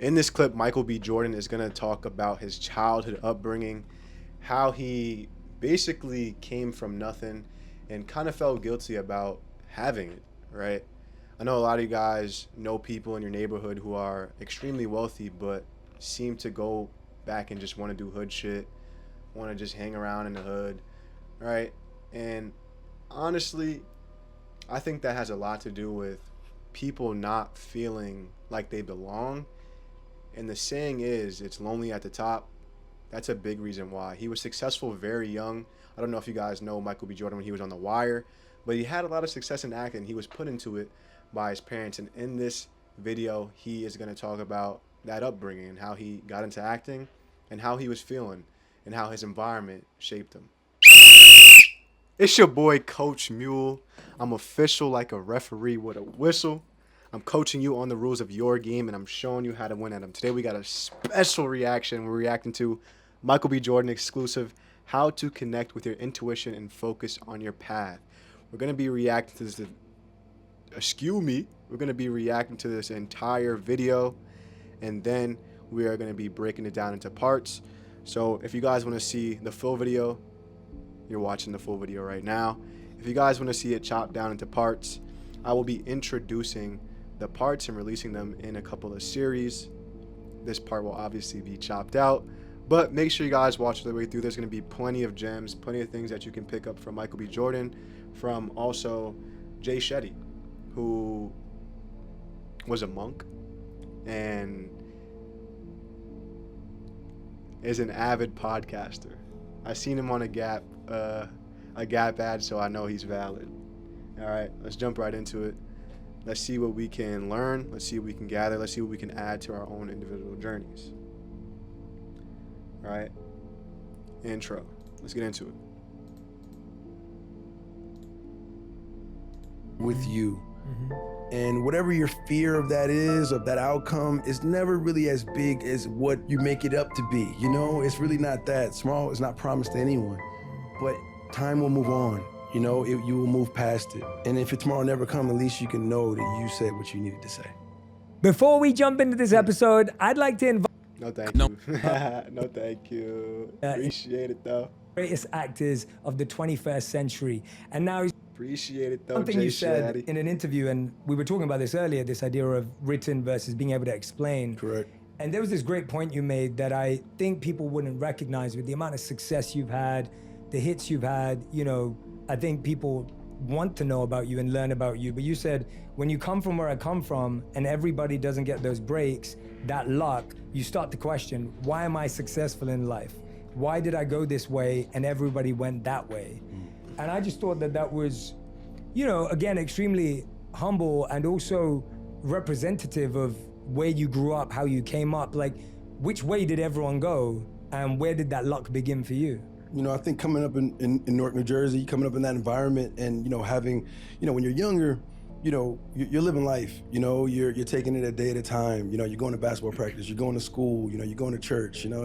In this clip, Michael B. Jordan is going to talk about his childhood upbringing, how he basically came from nothing and kind of felt guilty about having it, right? I know a lot of you guys know people in your neighborhood who are extremely wealthy, but seem to go back and just want to do hood shit, want to just hang around in the hood, right? And honestly, I think that has a lot to do with people not feeling like they belong. And the saying is, it's lonely at the top. That's a big reason why. He was successful very young. I don't know if you guys know Michael B. Jordan when he was on The Wire, but he had a lot of success in acting. He was put into it by his parents. And in this video, he is going to talk about that upbringing and how he got into acting and how he was feeling and how his environment shaped him. It's your boy, Coach MUEL. I'm official like a referee with a whistle. I'm coaching you on the rules of your game, and I'm showing you how to win at them. Today we got a special reaction. We're reacting to Michael B. Jordan exclusive, how to connect with your intuition and focus on your path. We're going to be reacting to this, we're going to be reacting to this entire video, and then we are going to be breaking it down into parts. So if you guys want to see the full video, you're watching the full video right now. If you guys want to see it chopped down into parts, I will be introducing the parts and releasing them in a couple of series. This part will obviously be chopped out, but make sure you guys watch the way through. There's going to be plenty of gems, plenty of things that you can pick up from Michael B. Jordan, from also Jay Shetty, who was a monk and is an avid podcaster. I seen him on a Gap ad, so I know he's valid. All right, let's jump right into it. Let's see what we can learn. Let's see what we can gather. Let's see what we can add to our own individual journeys. All right, intro. Let's get into it. With you. And whatever your fear of that is, of that outcome, is never really as big as what you make it up to be. You know, it's really not that. Tomorrow is not promised to anyone, but time will move on. You know, you will move past it. And if tomorrow never comes, at least you can know that you said what you needed to say. Before we jump into this episode, I'd like to invite No, thank you. No, thank you. Appreciate it, though. greatest actors of the 21st century. And now Appreciate it, though, something Jay you said Shetty. in an interview, and we were talking about this earlier, this idea of written versus being able to explain. Correct. And there was this great point you made that I think people wouldn't recognize with the amount of success you've had, the hits you've had. You know, I think people want to know about you and learn about you. But you said, when you come from where I come from and everybody doesn't get those breaks, that luck, you start to question, why am I successful in life? Why did I go this way and everybody went that way? And I just thought that that was, you know, again, extremely humble and also representative of where you grew up, how you came up. Like, which way did everyone go and where did that luck begin for you? You know, I think coming up in Newark, New Jersey, coming up in that environment and, you know, having, you know, when you're younger, you know, you're living life, you know, you're taking it a day at a time. You know, you're going to basketball practice, you're going to school, you know, you're going to church, you know,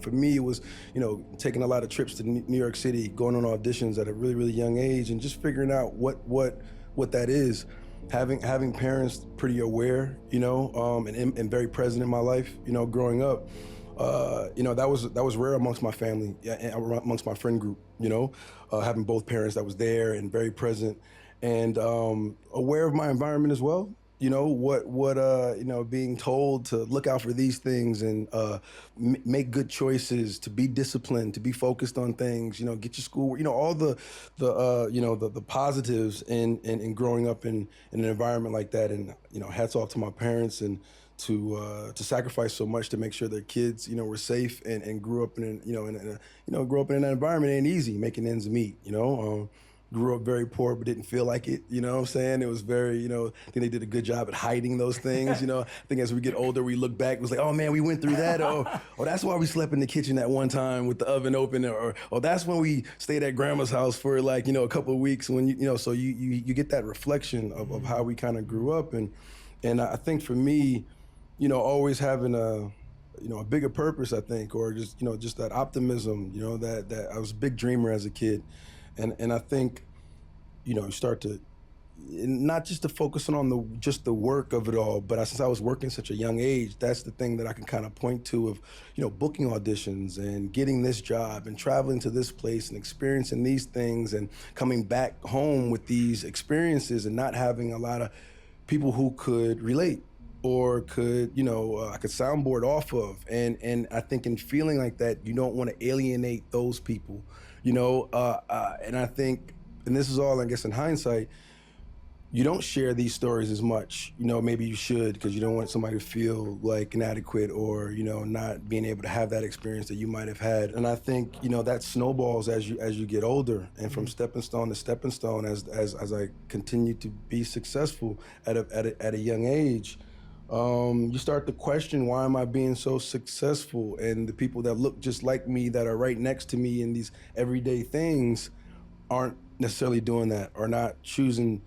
for me, it was, you know, taking a lot of trips to New York City, going on auditions at a really, really young age and just figuring out what that is. Having parents pretty aware, you know, and very present in my life, you know, growing up. You know, that was rare amongst my family, and amongst my friend group, you know, having both parents that was there and very present and aware of my environment as well. You know, you know, being told to look out for these things and make good choices, to be disciplined, to be focused on things, you know, get your schoolwork, you know, all the you know, the positives in growing up in an environment like that. And, you know, hats off to my parents and to sacrifice so much to make sure their kids, you know, were safe and grew up in, you know, grew up in an environment. It ain't easy making ends meet, you know. Grew up very poor but didn't feel like it, you know what I'm saying? It was very, you know, I think they did a good job at hiding those things, you know. I think as we get older, we look back, it was like, oh man, we went through that. Oh, that's why we slept in the kitchen that one time with the oven open, or that's when we stayed at grandma's house for like, you know, a couple of weeks when you know, so you get that reflection of how we kind of grew up. And I think for me, you know, always having a bigger purpose, I think, or just, you know, just that optimism, you know, that I was a big dreamer as a kid. And I think, you know, you start to not just to focusing on just the work of it all, but since I was working such a young age, that's the thing that I can kind of point to of, booking auditions and getting this job and traveling to this place and experiencing these things and coming back home with these experiences and not having a lot of people who could relate or could, I could soundboard off of. And I think in feeling like that, you don't want to alienate those people, and I think, and this is all, I guess, in hindsight, you don't share these stories as much. Maybe you should, because you don't want somebody to feel like inadequate or, not being able to have that experience that you might have had. And I think, that snowballs as you get older, and from stepping stone to stepping stone, as I continue to be successful at a young age, you start to question, why am I being so successful? And the people that look just like me, that are right next to me in these everyday things, aren't necessarily doing that, or not choosing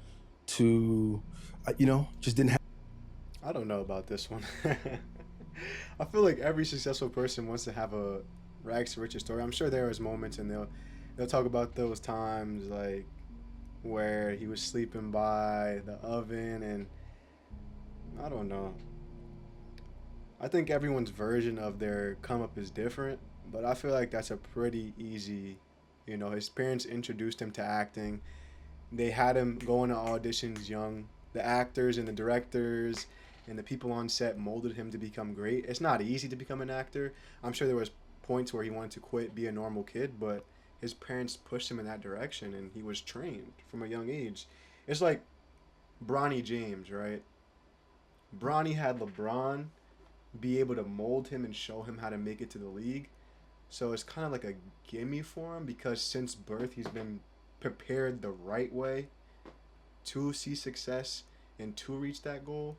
to, just didn't have. I don't know about this one. I feel like every successful person wants to have a rags to riches story. I'm sure there was moments, and they'll talk about those times like where he was sleeping by the oven, and I don't know. I think everyone's version of their come up is different, but I feel like that's a pretty easy. His parents introduced him to acting. They had him going to auditions young. The actors and the directors and the people on set molded him to become great. It's not easy to become an actor. I'm sure there was points where he wanted to quit, be a normal kid, but his parents pushed him in that direction, and he was trained from a young age. It's like Bronny James, right? Bronny had LeBron be able to mold him and show him how to make it to the league. So it's kind of like a gimme for him, because since birth he's been prepared the right way to see success and to reach that goal.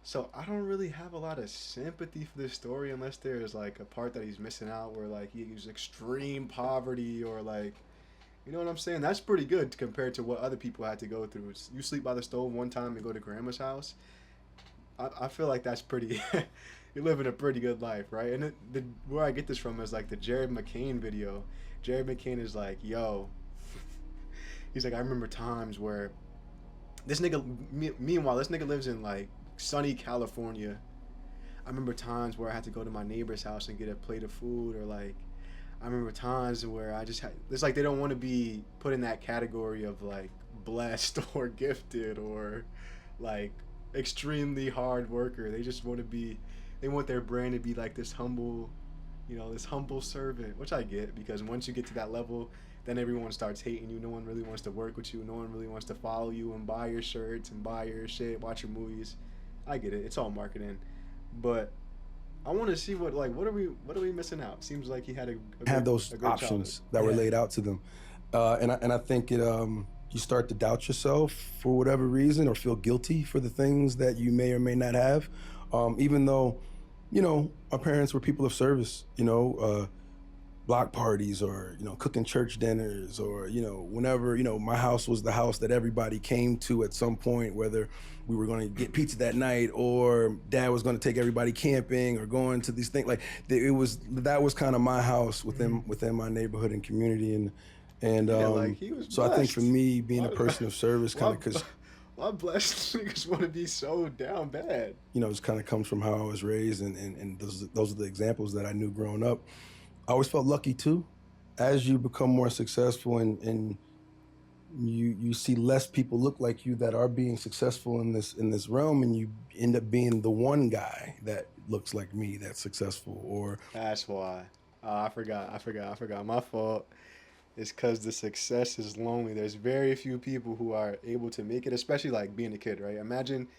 So I don't really have a lot of sympathy for this story, unless there's like a part that he's missing out where like he used extreme poverty, or like, you know what I'm saying? That's pretty good compared to what other people had to go through. You sleep by the stove one time and go to grandma's house. I feel like that's pretty. You're living a pretty good life, right? And where I get this from is like the Jared McCain video. Jared McCain is like, yo, he's like, I remember times where this nigga, meanwhile, this nigga lives in like sunny California. I remember times where I had to go to my neighbor's house and get a plate of food, or like, I remember times where I just had, it's like they don't want to be put in that category of like blessed or gifted or like extremely hard worker. They just want to be, they want their brand to be like this humble, this humble servant, which I get, because once you get to that level, then everyone starts hating you. No one really wants to work with you. No one really wants to follow you and buy your shirts and buy your shit, watch your movies. I get it. It's all marketing. But I want to see what are we missing out? Seems like he had have those options that were laid out to them, and I think it you start to doubt yourself for whatever reason, or feel guilty for the things that you may or may not have, even though, our parents were people of service, block parties, or cooking church dinners, or whenever, my house was the house that everybody came to at some point, whether we were going to get pizza that night, or dad was going to take everybody camping, or going to these things. Like that was kind of my house within my neighborhood and community. And yeah, like he was so blessed. I think for me, being a person of service, kind of, because why blessed niggas want to be so down bad? it kind of comes from how I was raised, and those are the examples that I knew growing up. I always felt lucky too. As you become more successful, and you see less people look like you that are being successful in this realm, and you end up being the one guy that looks like me that's successful. Or That's why. I forgot. My fault. It's because the success is lonely. There's very few people who are able to make it, especially like being a kid, right? Imagine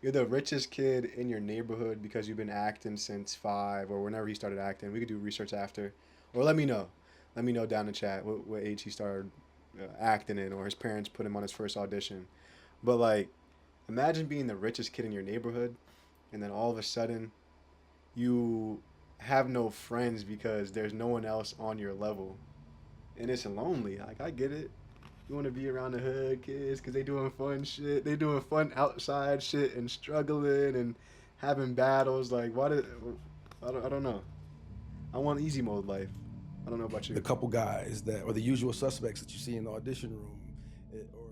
you're the richest kid in your neighborhood because you've been acting since 5 or whenever he started acting. We could do research after. Or let me know. Let me know down in the chat what age he started acting in, or his parents put him on his first audition. But like, imagine being the richest kid in your neighborhood, and then all of a sudden you have no friends because there's no one else on your level. And it's lonely. Like, I get it. You want to be around the hood kids because they doing fun shit. They doing fun outside shit and struggling and having battles. Like, why did I don't know. I want easy mode life. I don't know about you. the couple guys that, or the usual suspects that you see in the audition room, or